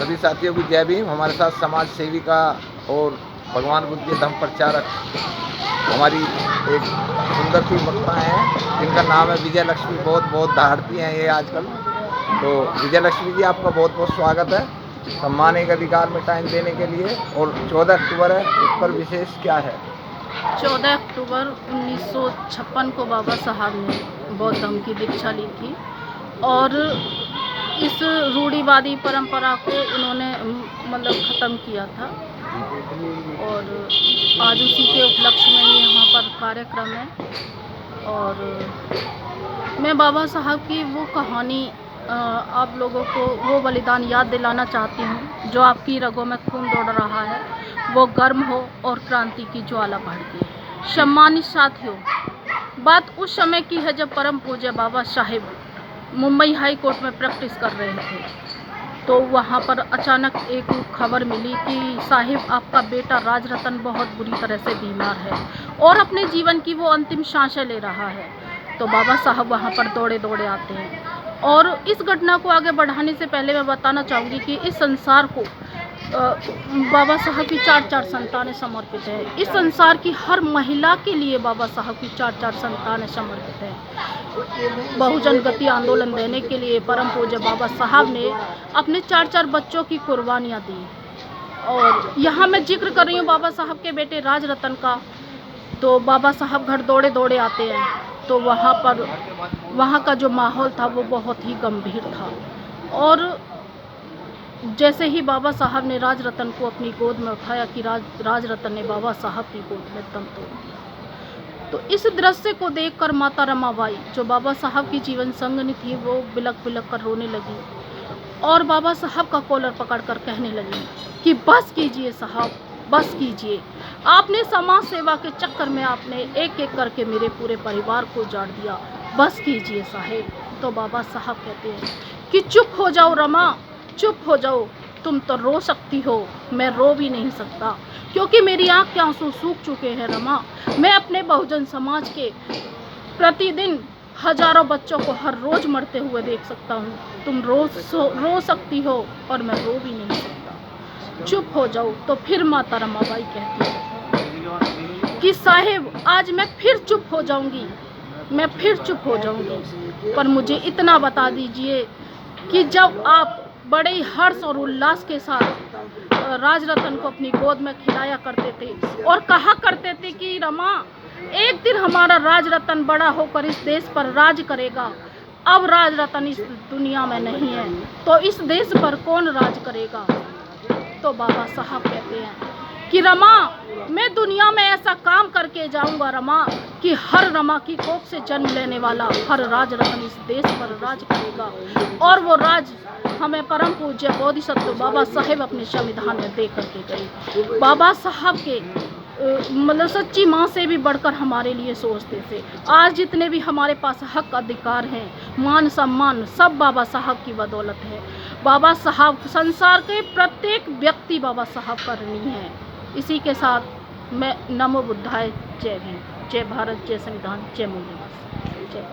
सभी साथियों की जय भीम। हमारे साथ समाज सेविका और भगवान बुद्ध के धम्म प्रचारक हमारी एक सुंदर सी वक्ता हैं, जिनका नाम है विजय लक्ष्मी। बहुत बहुत दहाड़ती हैं ये आजकल। तो विजय लक्ष्मी जी, आपका बहुत बहुत स्वागत है सम्मान एक अधिकार में टाइम देने के लिए। और 14 अक्टूबर है, उस पर विशेष क्या है? 14 अक्टूबर 1956 को बाबा साहब ने बौद्ध धर्म की दीक्षा ली थी और इस रूढ़िवादी परंपरा को उन्होंने मतलब ख़त्म किया था। और आज उसी के उपलक्ष्य में यहाँ पर कार्यक्रम है। और मैं बाबा साहब की वो कहानी आप लोगों को वो बलिदान याद दिलाना चाहती हूँ, जो आपकी रगों में खून दौड़ रहा है वो गर्म हो और क्रांति की ज्वाला भड़के। सम्मानित साथियों, बात उस समय की है जब परम पूज्य बाबा साहेब मुंबई हाई कोर्ट में प्रैक्टिस कर रहे थे। तो वहाँ पर अचानक एक खबर मिली कि साहिब, आपका बेटा राजरतन बहुत बुरी तरह से बीमार है और अपने जीवन की वो अंतिम सांसें ले रहा है। तो बाबा साहब वहाँ पर दौड़े दौड़े आते हैं। और इस घटना को आगे बढ़ाने से पहले मैं बताना चाहूँगी कि इस संसार को बाबा साहब की 4 संतानें समर्पित हैं। इस संसार की हर महिला के लिए बाबा साहब की 4 संतानें समर्पित हैं। बहुजन गति आंदोलन देने के लिए परम पूज्य बाबा साहब ने अपने 4 बच्चों की कुर्बानियाँ दी। और यहाँ मैं जिक्र कर रही हूँ बाबा साहब के बेटे राजरतन का। तो बाबा साहब घर दौड़े दौड़े आते हैं, तो वहाँ का जो माहौल था वो बहुत ही गंभीर था। और जैसे ही बाबा साहब ने राजरतन को अपनी गोद में उठाया कि राजरतन ने बाबा साहब की गोद में दम तोड़ दिया। तो इस दृश्य को देखकर माता रमाबाई, जो बाबा साहब की जीवन संगिनी थी, वो बिलक बिलक कर रोने लगी और बाबा साहब का कॉलर पकड़कर कहने लगी कि बस कीजिए साहब, बस कीजिए। आपने समाज सेवा के चक्कर में आपने एक एक करके मेरे पूरे परिवार को उजाड़ दिया, बस कीजिए साहेब। तो बाबा साहब कहते हैं कि चुप हो जाओ रमा, चुप हो जाओ। तुम तो रो सकती हो, मैं रो भी नहीं सकता, क्योंकि मेरी आँख के आंसू सूख चुके हैं रमा। मैं अपने बहुजन समाज के प्रतिदिन हजारों बच्चों को हर रोज मरते हुए देख सकता हूँ। तुम रो सकती हो और मैं रो भी नहीं सकता, चुप हो जाओ। तो फिर माता रमाबाई कहती है कि साहेब, आज मैं फिर चुप हो जाऊंगी, मैं फिर चुप हो जाऊंगी, पर मुझे इतना बता दीजिए कि जब आप बड़े ही हर्ष और उल्लास के साथ राजरतन को अपनी गोद में खिलाया करते थे और कहा करते थे कि रमा, एक दिन हमारा राजरतन बड़ा होकर इस देश पर राज करेगा। अब राजरतन इस दुनिया में नहीं है, तो इस देश पर कौन राज करेगा? तो बाबा साहब कहते हैं कि रमा, मैं दुनिया में ऐसा काम करके जाऊंगा रमा, कि हर रमा की कोख से जन्म लेने वाला हर राजरतन इस देश पर राज करेगा। और वो राज हमें परम पूज्य बोधिसत्व बाबा साहेब अपने संविधान में दे करके गए। बाबा साहब के मतलब सच्ची माँ से भी बढ़कर हमारे लिए सोचते थे। आज जितने भी हमारे पास हक अधिकार हैं, मान सम्मान, सब बाबा साहब की बदौलत है। बाबा साहब संसार के प्रत्येक व्यक्ति बाबा साहब का ऋणी है। इसी के साथ मैं नमो बुद्धाय, जय भीम, जय भारत, जय संविधान, जय मूल्य।